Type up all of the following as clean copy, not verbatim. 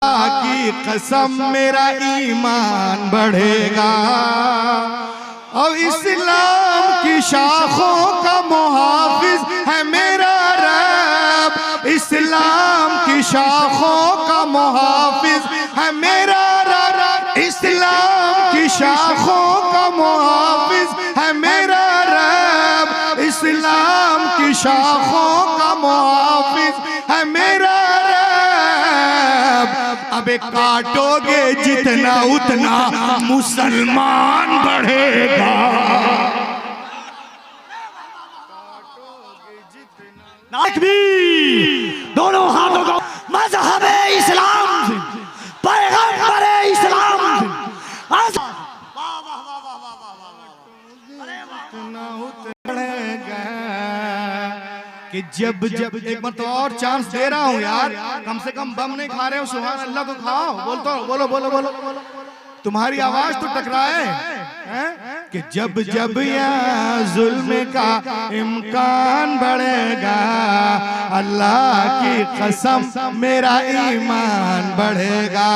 की कसम मेरा ईमान बढ़ेगा और इस्लाम की शाखों का मुहाफिज है मेरा रब। इस्लाम की शाखों का मुहाफिज है मेरा रब। इस्लाम की शाखों का मुहाफिज है मेरा रब। इस्लाम की शाखों का मुहाफिज है मेरा रब। अबे काटोगे जितना उतना मुसलमान बढ़ेगा। दोनों हाथों को मज़हब इस्लाम से, पैगंबर इस्लाम से कि जब जब एक बार तो और चांस दे रहा हूँ यार, कम से कम बम नहीं खा रहे हो, सुभान अल्लाह को खाओ। बोलो बोलो बोलो बोलो, तुम्हारी आवाज तो टकराए कि जब जब यहाँ जुल्म का इम्कान बढ़ेगा, अल्लाह की कसम मेरा ईमान बढ़ेगा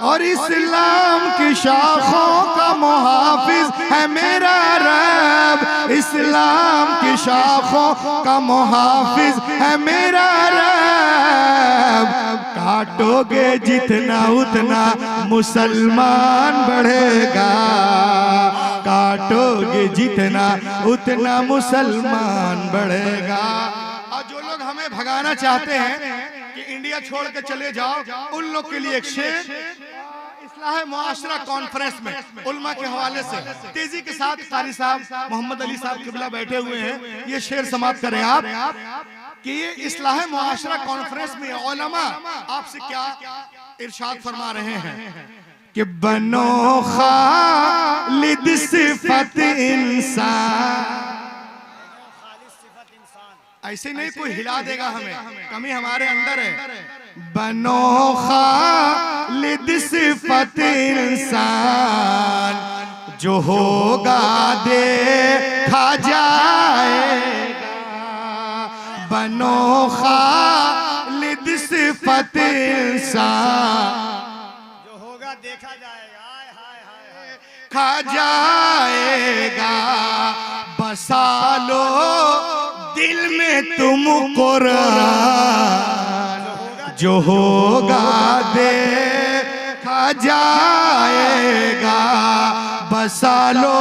और इस्लाम की शाखों का मुहाफिज है मेरा रब। इस्लाम की शाखों का मुहाफिज है मेरा रब। काटोगे जितना उतना मुसलमान बढ़ेगा। काटोगे जितना उतना मुसलमान बढ़ेगा। और जो लोग हमें भगाना चाहते हैं कि इंडिया छोड़ के चले जाओ, उन लोग के लिए एक शेर इस्लाह मुआशरा कॉन्फ्रेंस में उल्मा के हवाले से तेजी के साथ कारी साहब मोहम्मद अली साहब किबला बैठे हुए हैं, ये शेर समाप्त करें आप कि ये इस्लाह मुआशरा कॉन्फ्रेंस में उलमा आपसे क्या इरशाद फरमा रहे हैं कि बनो खालिद सिफत इंसान। ऐसे नहीं कोई हिला देगा हमें, कमी हमारे अंदर है। बनो खालिद सिफत इंसान, जो होगा देखा जाएगा। बनो खालिद सिफत इंसान, देखा जाएगा, खा जाएगा। बसा लो दिल में तुम कुरान, जो होगा देखा जाएगा। बसा लो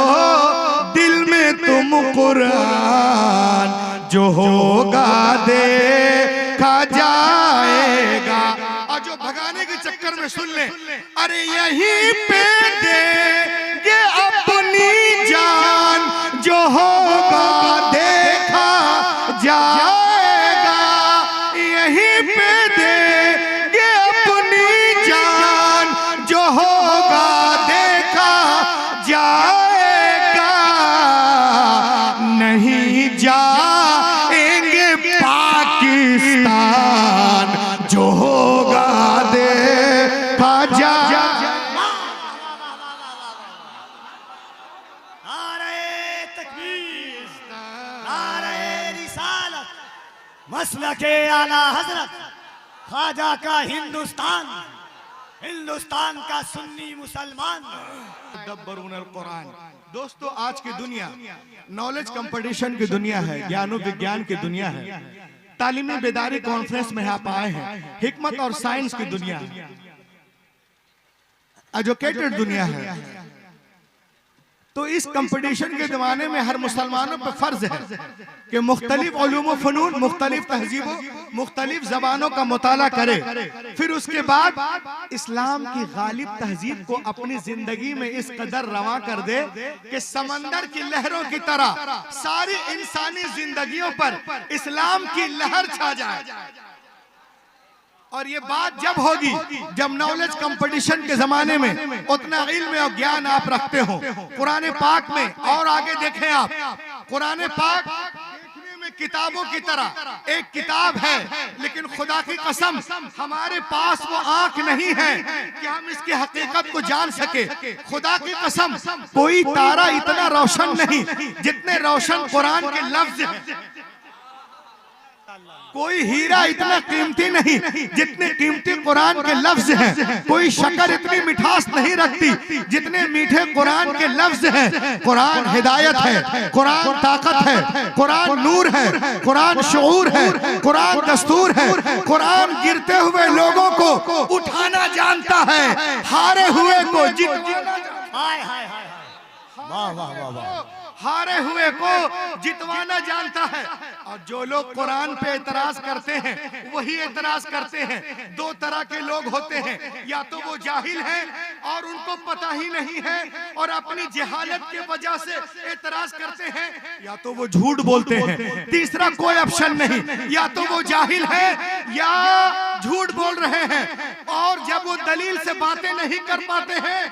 दिल में तुम कुरान, जो होगा देखा जाएगा। और जो भगाने के चक्कर में सुन ले, अरे यहीं पे देंगे अपनी जान, जो होगा देखा जाएगा। यहीं पे देंगे अपनी जान, जो होगा देखा जाएगा। नहीं जाएंगे पाकिस्तान, जो होगा देखा जाएगा। मसलके आला हजरत ख्वाजा का हिंदुस्तान, हिंदुस्तान का सुन्नी मुसलमान। कुरान। दोस्तों, आज की दुनिया नॉलेज कंपटीशन की दुनिया है, ज्ञानो विज्ञान की दुनिया है, तालीमी बेदारी कॉन्फ्रेंस में आप आए हैं, हिकमत और साइंस की दुनिया है, एजुकेटेड दुनिया है। तो इस कंपटीशन के जमाने में हर मुसलमानों पर फर्ज है कि मुख्तलिफ उलूम व फनून, मुख्तलिफ तहजीबों, मुख्तलिफ जबानों का मुताला करे। फिर उसके बाद इस्लाम की गालिब तहजीब को अपनी जिंदगी में इस कदर रवा कर दे कि समंदर की लहरों की तरह सारी इंसानी जिंदगियों पर इस्लाम की लहर छा जाए। और ये बात जब होगी जब नॉलेज कंपटीशन के जमाने में उतना इल्म और ज्ञान आप रखते हो। कुरान पाक में और आगे देखें आप, कुरान पाक देखने में किताबों की तरह एक किताब है, लेकिन खुदा की कसम हमारे पास वो आंख नहीं है कि हम इसकी हकीकत को जान सके। खुदा की कसम कोई तारा इतना रोशन नहीं जितने रोशन कुरान के लफ्ज हैं। कोई हीरा इतना कीमती नहीं जितने कीमती कुरान के लफ्ज हैं। कोई शक्कर इतनी मिठास नहीं रखती जितने मीठे कुरान के लफ्ज हैं। कुरान हिदायत है, कुरान ताकत है, कुरान नूर है, कुरान शऊर है, कुरान दस्तूर है। कुरान गिरते हुए लोगों को उठाना जानता है, हारे हुए को जितवाना। हाय हाय हाय वाह वाह वाह वाह। हारे हुए को जितवाना जानता है। और जो लोग कुरान पे एतराज करते हैं वही एतराज करते हैं। दो तरह के लोग होते हैं, या तो वो जाहिल हैं और उनको पता ही नहीं है और अपनी जहालत के वजह से एतराज करते हैं, या तो वो झूठ बोलते हैं। तीसरा कोई ऑप्शन नहीं, या तो वो जाहिल है या झूठ बोल रहे हैं। और जब वो दलील से बातें नहीं कर पाते हैं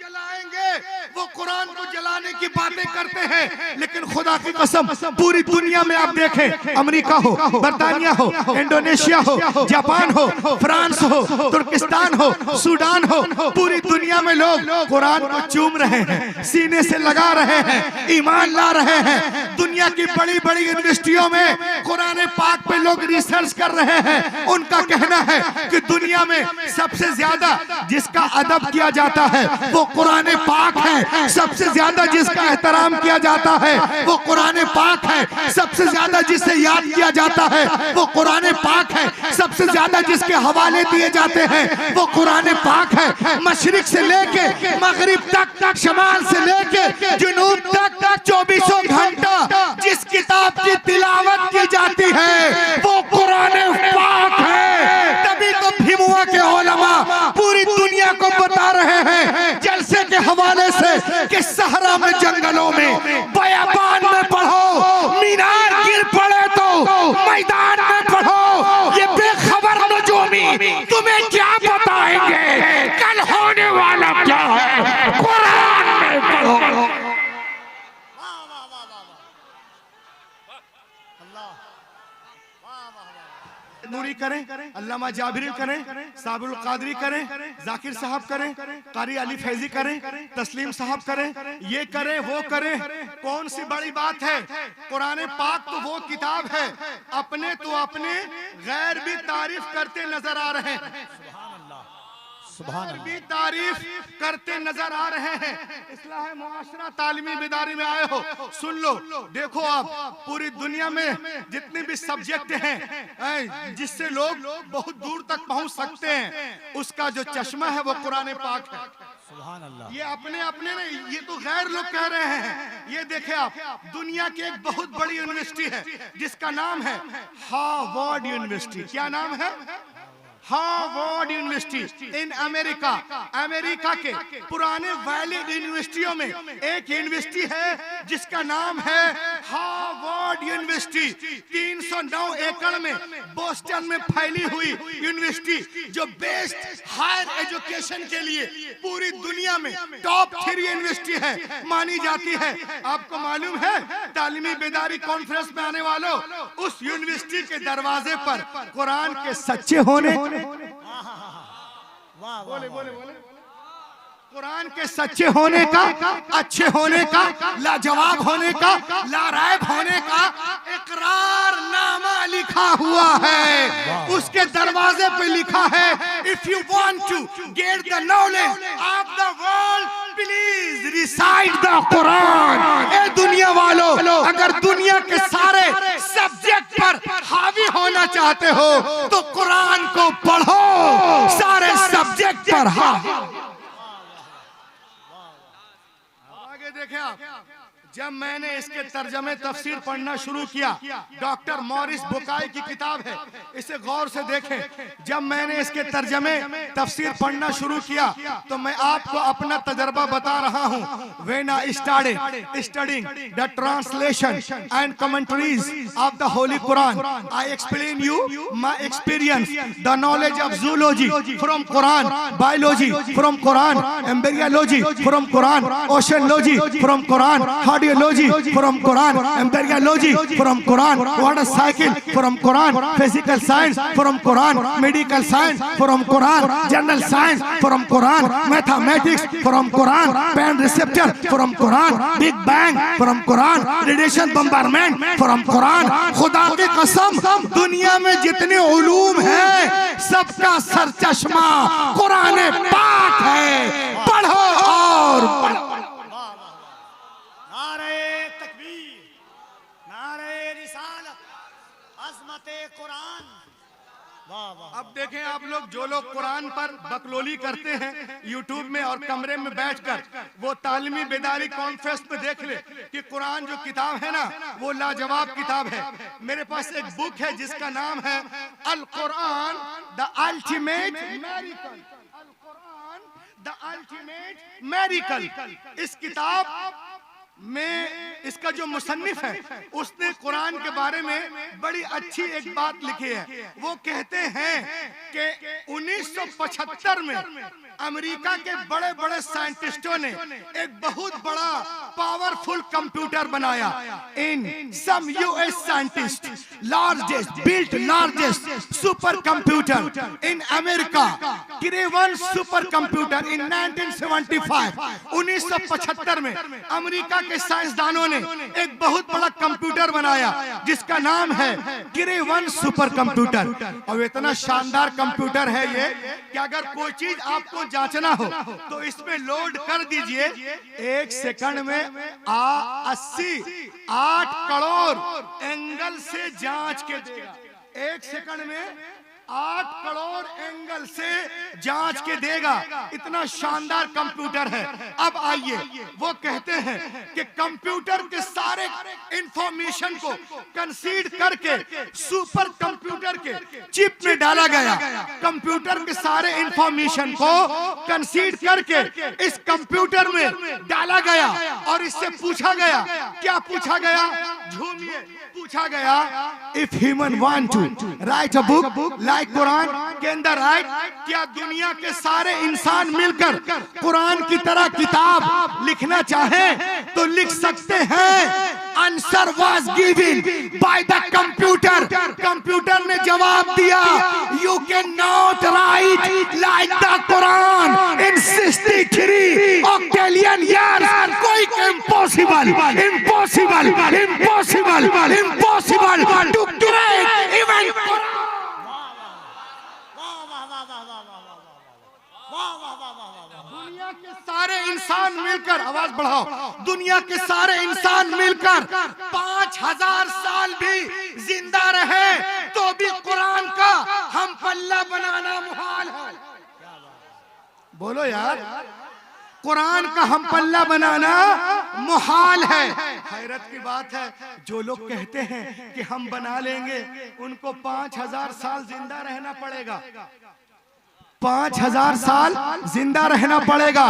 जलाएंगे, वो कुरान को जलाने की बातें करते हैं। लेकिन खुदा की कसम पूरी दुनिया में आप देखें, अमेरिका हो, बर्तानिया हो, इंडोनेशिया हो, जापान हो, फ्रांस हो, तुर्किस्तान हो, सूडान हो, पूरी दुनिया में लोग कुरान को चूम रहे हैं, सीने से लगा रहे हैं, ईमान ला रहे हैं। दुनिया की बड़ी बड़ी यूनिवर्सिटियों में कुरान पाक पे लोग रिसर्च कर रहे हैं। उनका कहना है कि दुनिया में सबसे ज्यादा जिसका अदब किया जाता है वो कुरान पाक है। सबसे ज्यादा जिसका एहतराम किया जाता है वो कुरान पाक है। सबसे ज्यादा जिसे याद किया जाता है वो कुरान पाक है। सबसे ज्यादा जिसके हवाले दिए जाते हैं वो कुरान पाक है। मशरिक से लेके मगरिब तक, शमाल से लेके जुनूब तक 24 घंटा जिस किताब की तिलावत की जाती है वो कुरान पाक है। तभी तो भिमुआ के उलमा पूरी दुनिया को बता रहे हैं जलसे के हवाले से कि सहरा में, जंगलों में, बयाबान में पढ़ो, मीनार गिर पड़े तो मैदान में पढ़ो। ये बेखबर नजूमी तुम्हें क्या बताएंगे कल होने वाला क्या है, कुरान में पढ़ो। नूरी करें, अल्लामा जाबिरी करें, साबिरुल कादरी करें, जाकिर साहब करें, कारी अली फैजी करें, तस्लीम साहब करें, ये करें वो करें, कौन सी बड़ी बात है। कुरान पाक तो वो किताब है, अपने तो अपने गैर भी तारीफ करते नजर आ रहे हैं, भी तारीफ करते नजर आ रहे हैं। इस्लाह मुआशरा तालीमी बेदारी में आए हो, सुन लो, देखो आप पूरी दुनिया में जितने भी सब्जेक्ट हैं जिससे लोग बहुत दूर तक पहुंच सकते हैं, उसका जो चश्मा है वो कुरान पाक है। सुभान अल्लाह। ये अपने अपने नहीं, ये तो गैर लोग कह रहे हैं। ये देखे आप, दुनिया की एक बहुत बड़ी यूनिवर्सिटी है जिसका नाम है हार्वर्ड यूनिवर्सिटी। क्या नाम है? Harvard university in America. America के पुराने वैलिड यूनिवर्सिटियों में एक यूनिवर्सिटी है जिसका नाम है हार्वर्ड यूनिवर्सिटी। 309 एकड़ में बोस्टन में फैली हुई यूनिवर्सिटी जो बेस्ट हायर एजुकेशन के लिए पूरी दुनिया में टॉप 3 यूनिवर्सिटी है मानी जाती है। आपको मालूम है, तालीमी बेदारी कॉन्फ्रेंस में आने वालों, उस यूनिवर्सिटी के दरवाजे पर कुरान के सच्चे होने, बोले बोले बोले, कुरान के सच्चे होने का, अच्छे होने का, लाजवाब होने का, लारायब होने का इकरारनामा लिखा हुआ है। उसके दरवाजे पे लिखा है, if you want to get the knowledge of the world please recite the Quran. ए दुनिया वालों, अगर दुनिया के सारे सब्जेक्ट पर हावी होना चाहते हो तो कुरान को पढ़ो। सारे सब्जेक्ट पर हावी। आगे देखें आप, जब मैंने इसके तर्जमे तफसीर पढ़ना शुरू किया, डॉक्टर मॉरिस बुकाई की किताब है, इसे गौर से देखें। जब मैंने इसके तर्जमे तफसीर पढ़ना शुरू किया तो मैं आपको अपना तजर्बा बता रहा हूँ। When I started studying the translation and commentaries of the Holy Quran, I explain you my experience, the knowledge of zoology from Quran, biology from Quran, embryology from Quran, oceanology from Quran, cardiology from Quran, embryology from Quran, water cycle from Quran, physical science from Quran, medical science from Quran, general science from Quran, mathematics from Quran, band receptor from Quran, big bang from Quran, radiation bombardment from Quran. खुदा की कसम दुनिया में जितने उलूम हैं सबका सरचश्मा कुरान पाक है। पढ़ो और पढ़ो। नारे तकबीर, नारे रिसालत, अज़मते कुरान। वाह वाह। अब देखें आप लोग, जो लोग कुरान पर बकलोली करते हैं यूट्यूब में और कमरे में बैठकर, वो तालीमी बेदारी कॉन्फ्रेंस में देख ले कि कुरान जो किताब है ना वो लाजवाब किताब है। मेरे पास एक बुक है जिसका नाम है Al Quran the ultimate miracle. Al Quran the ultimate miracle. इस किताब में इसका जो मुसन्निफ है उसने कुरान के बारे में बड़ी अच्छी एक बात लिखी है। वो कहते हैं कि 1975 में अमेरिका के बड़े बड़े साइंटिस्टों ने एक बहुत बड़ा पावरफुल कंप्यूटर बनाया। In some US scientist built largest super computer in America, Craven super computer in 1975। 1975 में अमेरिका के साइंसदानों ने एक बहुत बड़ा कंप्यूटर बनाया जिसका नाम है क्रेवन सुपर कंप्यूटर। और इतना शानदार कंप्यूटर है ये कि अगर कोई चीज आपको जांचना हो तो इसमें लोड कर दीजिए, 1 सेकंड में 8 करोड़ एंगल से जांच के देगा। 1 सेकंड में 8 करोड़ एंगल से जांच के देगा। इतना शानदार कंप्यूटर है। अब आइए, वो कहते हैं कि कंप्यूटर के सारे इंफॉर्मेशन को कंसीड करके सुपर कंप्यूटर के चिप में डाला गया। कंप्यूटर के सारे इंफॉर्मेशन को कंसीड करके इस कंप्यूटर में डाला गया और इससे पूछा गया, क्या पूछा गया? झूमिए, पूछा गया if human want to write a book like Quran के अंदर राइट, क्या दुनिया के सारे इंसान मिलकर कुरान की तरह किताब लिखना चाहें तो लिख सकते हैं? Answer was given by the computer. Computer ने जवाब दिया, you can not write like the Quran in 63 octillion years. कोई impossible impossible impossible impossible to create even. दुनिया के सारे इंसान मिलकर, आवाज बढ़ाओ, दुनिया के सारे इंसान मिलकर 5000 साल भी जिंदा रहे तो भी कुरान का हम पल्ला बनाना मुहाल है। बोलो यार, कुरान का हम पल्ला बनाना मुहाल है। हैरत की बात है, जो लोग कहते हैं कि हम बना लेंगे उनको 5000 साल जिंदा रहना पड़ेगा। 5000 साल जिंदा रहना पड़ेगा।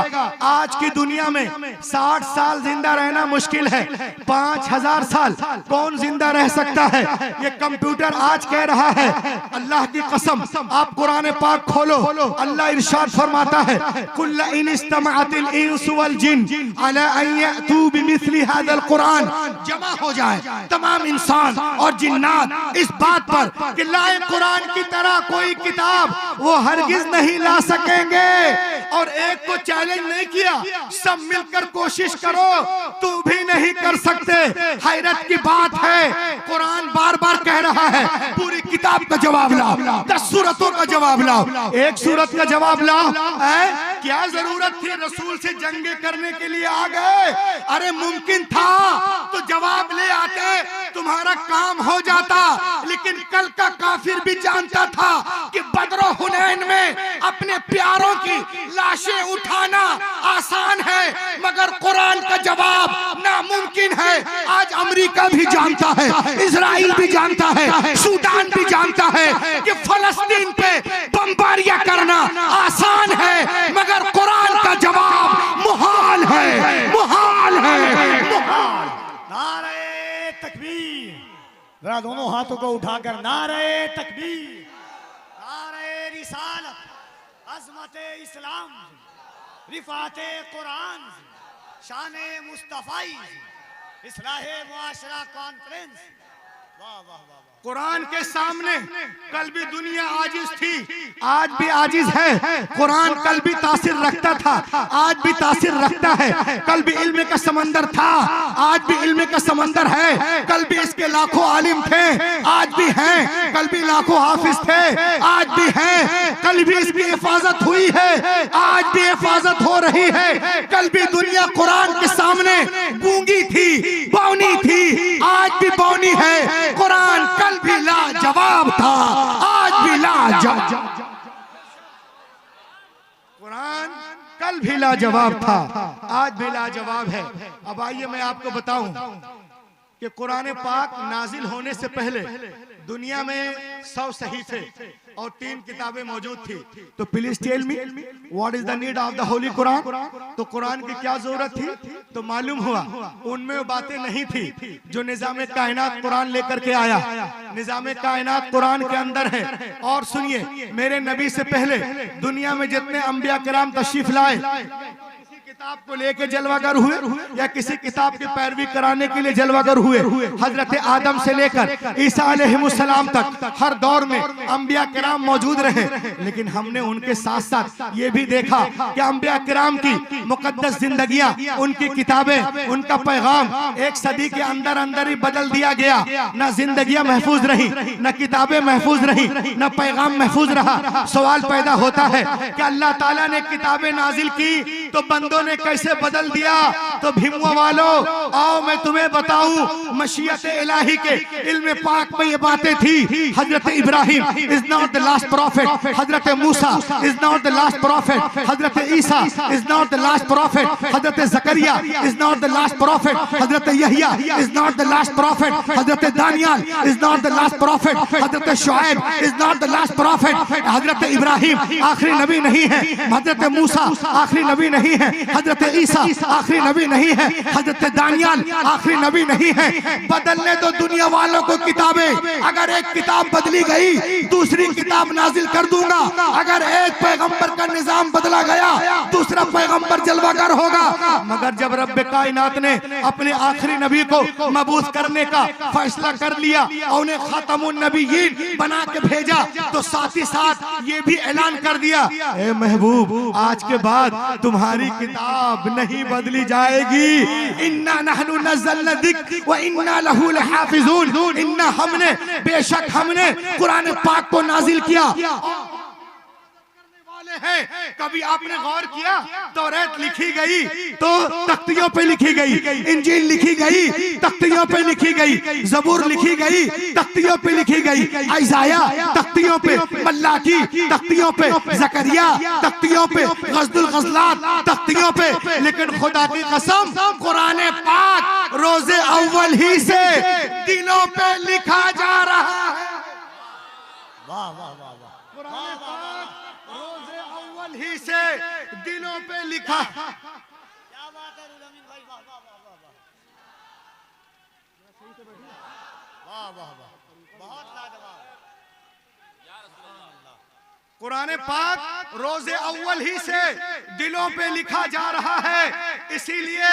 आज की दुनिया में 60 साल जिंदा रहना मुश्किल है, 5000 साल कौन जिंदा रह सकता है? ये कंप्यूटर आज कह रहा है। अल्लाह की कसम, आप कुरान पाक खोलो, अल्लाह इरशाद फरमाता है, कुल इन इस्तमाअतिल इंसु वल जिन अला अन यअतू बिमिस्ली हादल कुरान, जमा हो जाए तमाम इंसान और जिन्नात इस बात पर कि लाए कुरान की तरह कोई किताब, वो हरगिज नहीं ला सकेंगे। और एक को चैलेंज नहीं किया, सब मिलकर कोशिश करो, तू भी नहीं कर सकते। हैरत की बात है, कुरान बार बार कह रहा है पूरी किताब का जवाब लाओ, 10 सूरतों का जवाब लाओ, एक सूरत का जवाब लाओ। क्या जरूरत थी रसूल से जंगे करने के लिए आ गए? अरे मुमकिन था तो जवाब ले आते, तुम्हारा काम हो जाता। लेकिन कल का काफिर भी जानता था कि बदर हुनैन में अपने प्यारों की लाशें उठाना आसान है मगर कुरान का जवाब नामुमकिन है। आज अमेरिका भी जानता है, इजराइल भी जानता है, सूडान भी जानता है कि फलस्तीन पे बमबारियां करना आसान है मगर कुरान का जवाब मुहाल है, मुहाल है, मुहाल। नारे तकबीर, जरा दोनों हाथों को उठाकर नारे तकबीर, नारे रिसालत, अज़मते इस्लाम, रिफाते कुरान, शाने मुस्तफ़ाई, इस्लाहे मुआशरा कॉन्फ्रेंस। वाह वाह वाह। कुरान के सामने कल भी दुनिया आजिज थी, आज भी आजिज है। कुरान कल भी तासीर रखता था, आज भी तासीर रखता है। कल भी इल्म का समंदर था, आज भी इल्म का समंदर है। कल भी इसके लाखों आलिम थे, आज भी हैं। कल भी लाखों हाफिज थे, आज भी हैं। कल भी इसकी हिफाजत हुई है, आज भी हिफाजत हो रही है। कल भी दुनिया कुरान के सामने गूंगी थी, बौनी थी, आज भी बौनी है। कुरान कल भी लाजवाब था, आज भी लाजवाब। कुरान कल भी लाजवाब था, आज भी लाजवाब है। अब आइए मैं आपको बताऊं कि कुरान पाक नाजिल होने से पहले दुनिया में 100 सहीफे और 3 किताबें मौजूद थी। तो please tell me what is the need of the holy Quran. तो कुरान की क्या जरूरत थी? तो मालूम हुआ उनमें वो बातें नहीं थी जो निजाम कायनात कुरान लेकर के आया। निजाम कायनात कुरान के अंदर है। और सुनिए, मेरे नबी से पहले दुनिया में जितने अंबिया किराम तशरीफ लाए, किताब को लेके जलवागर हुए या किसी किताब की पैरवी कराने के लिए जलवागर हुए। हजरत आदम से लेकर ईसा अलैहिस्सलाम तक हर दौर में अंबिया किराम मौजूद रहे। लेकिन हमने उनके साथ साथ ये भी देखा कि अंबिया किराम की मुकद्दस जिंदगियां, उनकी किताबें, उनका पैगाम एक सदी के अंदर अंदर ही बदल दिया गया। न जिंदगियां महफूज रही, न किताबें महफूज रही, न पैगाम महफूज रहा। सवाल पैदा होता है कि अल्लाह ताला ने किताबें नाजिल की तो बंदों ने कैसे बदल दिया? तो भीमुआ वालों, आओ मैं तुम्हें बताऊं, मशीयत इलाही के इल्म पाक में ये बातें थी। हजरत इब्राहिम is not the last prophet, हजरत मूसा is not the last prophet, हजरत ईसा is not the last prophet, हजरत जकरिया is not the last prophet, हजरत यहिया is not the last prophet, हजरत दानियाल is not the last prophet, हजरत शुआइब is not the last prophet. हजरत इब्राहिम आखिरी नबी नहीं है, हजरत मूसा आखिरी नबी नहीं है, हजरत ईसा आखिरी नबी नहीं है, हजरत दानियाल आखिरी नबी नहीं है। बदलने दो दुनिया वालों को किताबें। अगर एक किताब बदली गई, दूसरी किताब नाजिल कर दूंगा। अगर एक पैगंबर का निजाम बदला गया, दूसरा पैगंबर जलवागर होगा। मगर जब रब कायनात ने अपने आखिरी नबी को मबूस करने का फैसला कर लिया और उन्हें खातमुन नबीयीन बना के भेजा, तो साथ ही साथ ये भी ऐलान कर दिया, ए महबूब, आज के बाद तुम्हारी किताब नहीं बदली जाएगी। इन्ना नहनु नज़्ज़लना ज़िक्र व इन्ना लहू लहाफ़िज़ून। इन्ना हमने, बेशक हमने कुरान पाक को नाजिल किया। है कभी आपने गौर किया, तौरात लिखी गई तो तख्तियों पे लिखी गई, इंजील लिखी गई तख्तियों पे लिखी गई, जबूर लिखी गई तख्तियों पे लिखी गई, इज़ाया तख्तियों पे, मल्लाकी तख्तियों पे, ज़करिया तख्तियों पे, गज़दुल गज़लात तख्तियों पे। लेकिन खुदा की कसम, कुरान पाक रोज़े अव्वल ही से दिलों पे लिखा जा रहा है। वाह वाह वाह वाह। कुरान पाक रोज़े अव्वल ही से दिलों पे लिखा। क्या बात है रुलामीन भाई, वाह वाह वाह वाह वाह वाह वाह, बहुत लाजवाब। कुरान पाक रोज़े अव्वल ही से दिलों पे लिखा जा रहा है। इसीलिए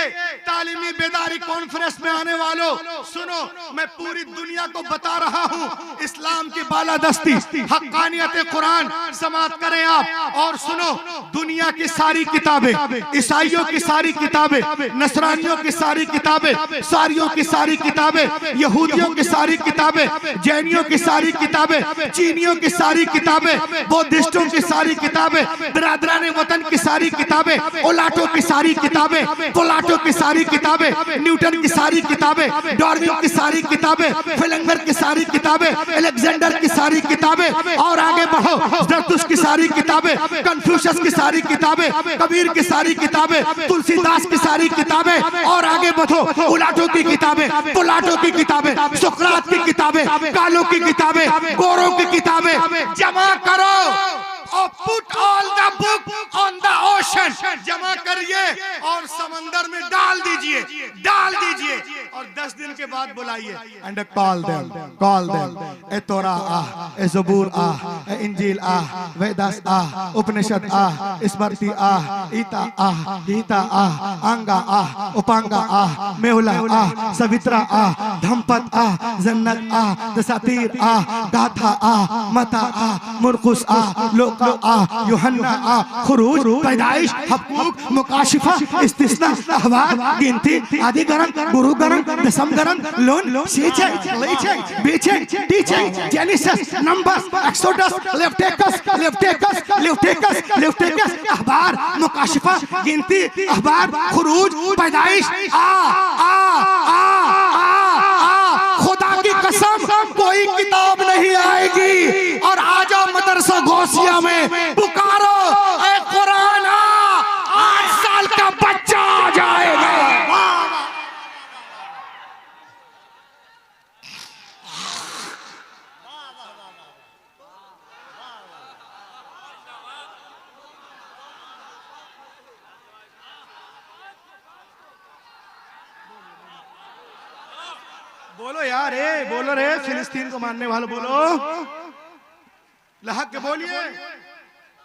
तालीमी बेदारी कॉन्फ्रेंस में आने वालों, सुनो, मैं पूरी दुनिया को बता रहा हूँ, इस्लाम की बालादस्ती, हक्कानियत कुरान समाप्त करें आप। और सुनो, दुनिया की सारी किताबें, ईसाइयों की सारी किताबें, नसरानियों की सारी किताबें, सारियों की सारी किताबें, यहूदियों की सारी किताबें, जैनियों की सारी किताबें, चीनियों की सारी किताबें, बौद्धिस्टों की सारी किताबें, बिरादरान वतन की सारी किताबें, ओलाटो की सारी किताबें, पोलाटो की सारी किताबें, न्यूटन की सारी किताबें, डार्विन की सारी किताबें, फिलंगर की सारी किताबें, अलेक्जेंडर की सारी किताबें, और आगे बढ़ो, ज़रतुश्त की सारी किताबें, कन्फ्यूशियस की सारी किताबें, कबीर की सारी किताबें, तुलसीदास की सारी किताबें, और आगे बढ़ो, ओलाटो की किताबें, पोलाटो की किताबें, सुकरात की किताबें, कालो की किताबें, गोरों की किताबें जमा करो और put all the book on the ocean। Ocean जमा करिए और समंदर में डाल दीजिए और 10 दिन के बाद बुलाइए। एंड कॉल देम ए तोरा ए ज़बूर ए इंजील वेदास उपनिषद स्मृति गीता गीता अंगा उपांगा मेहुला सवित्रा धम्पत जन्नत दसातीर गाथा मता मुरकुस लोका यूहन्ना खुरूज पैदाइश हक़ूक़ मुकाशिफा इस्तिस्ना अहवाल गिनती आदि गरम गुरु गरम दसम गरम लोन सीचे लीचे बीचे टीचे जेनेसिस नंबर्स एक्सोडस लेविटिकस अहबार मुकाशिफा गिनती अहबार खुरूज पैदाइश खुदा की कसम कोई किताब नहीं आएगी और आजा मदरसा गौसिया में पुकारो ए कुरान 8 साल का बच्चा आ जाएगा। बोलो यार बोलो रे फिलिस्तीन को मानने वालों बोलो लहक के बोलिए।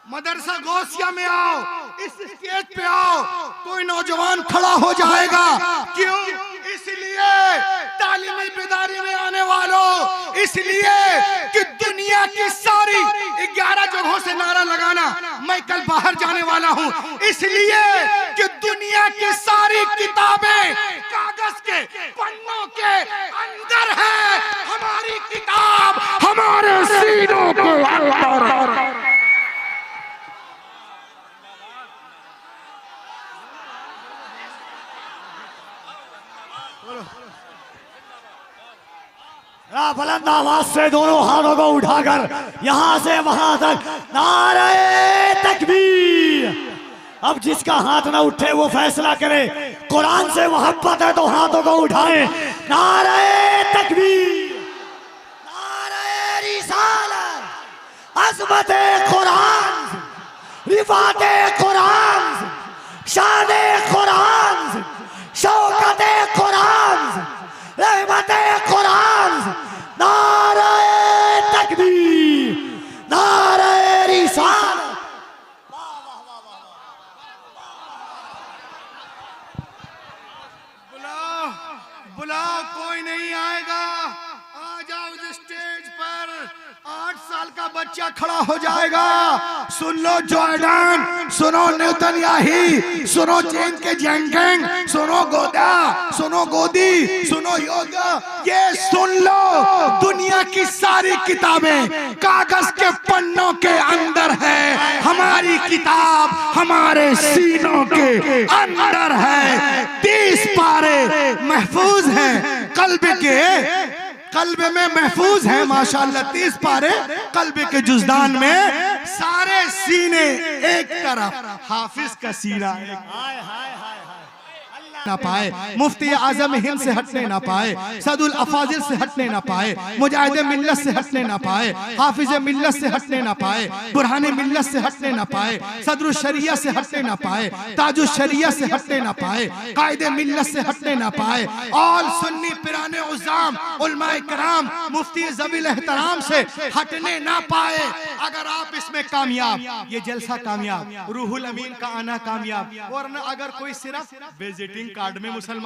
मदरसा गौसिया में आओ, इस स्टेज पे आओ, कोई नौजवान खड़ा हो जाएगा। क्यों? इसलिए तालीमी बेदारी में आने वालों, इसलिए कि दुनिया की सारी 11 जगहों से नारा लगाना मैं कल बाहर जाने वाला हूं, इसलिए कि दुनिया की सारी किताबें कागज के पन्नों के अंदर है, हमारी किताब हमारे सीनों के अंदर। बुलंद आवाज से दोनों हाथों को उठाकर यहां से वहां तक नारे तकबीर। अब जिसका हाथ ना उठे वो फैसला करे। कुरान से मोहब्बत है तो हाथों को उठाए। नारे तकबीर, नारे रिसालत, अज़मत कुरान, रिफात कुरान, शान कुरान, शौकत कुरान, रहमत कुरान। नारे तकबीर, नारे रिसालत। बुलाओ, कोई नहीं आएगा। आ जाओ इस स्टेज पर, 8 साल का बच्चा खड़ा हो जाएगा। सुन लो जॉर्डन, सुनो न्यूतनयाही, सुनो चीन के जेंगेंग, सुनो गोदा, सुनो गोदी, सुनो योगा, ये सुन लो दुनिया की सारी किताबें कागज के पन्नों के अंदर है, हमारी किताब हमारे सीनों के अंदर है। 30 पारे महफूज हैं कल्ब में महफूज है माशाअल्लाह। 30 पारे कल्ब के जुज़दान में, सारे सीने एक तरफ, हाफिज का सीना ना पाए, मुफ्ती आजम हिंद से हटने ना पाए, सदुल अफाजिल से हटने ना पाए, मुजाहिद मिल्लत से हटने ना पाए, हाफिज मिल्लत से हटने ना पाए, बुरहान मिल्लत से हटने ना पाए, सदरुल शरिया से हटने ना पाए, ताजुल शरिया से हटने ना पाए, कायदे मिल्लत से हटने ना पाए, और सुन्नी पिराने उज़ाम उलमाए कराम मुफ्ती ज़वील एहतराम से हटने ना पाए। अगर आप इसमें कामयाब, ये जलसा कामयाब, रूहुल अमीन का आना कामयाब, और अगर कोई सिर्फ विजिटिंग कार्ड में मुसलमान